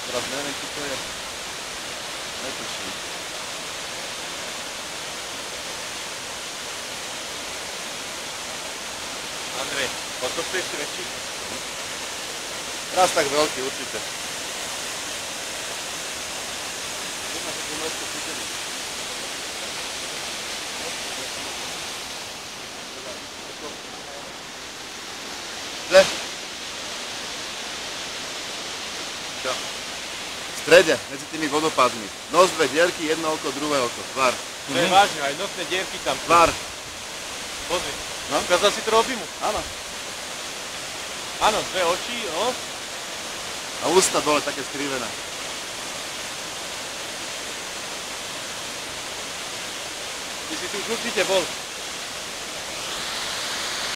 Teraz neviem, či to je. Netuším. Andrej, poď to ešte väčší? Raz tak veľký, určite. Jedna také mlesko chytený. Zle. Čo? V strede, medzi tými vodopádmi. Nos, dve dierky, jedno oko, druhé oko. Tvar. To je vážne, aj nosné dierky tam. Tvar. Pozri. No? Ukázal si to robimu? Áno. Áno, dve oči, nos. A ústa dole také skrivené. Ty si tu už určite bol.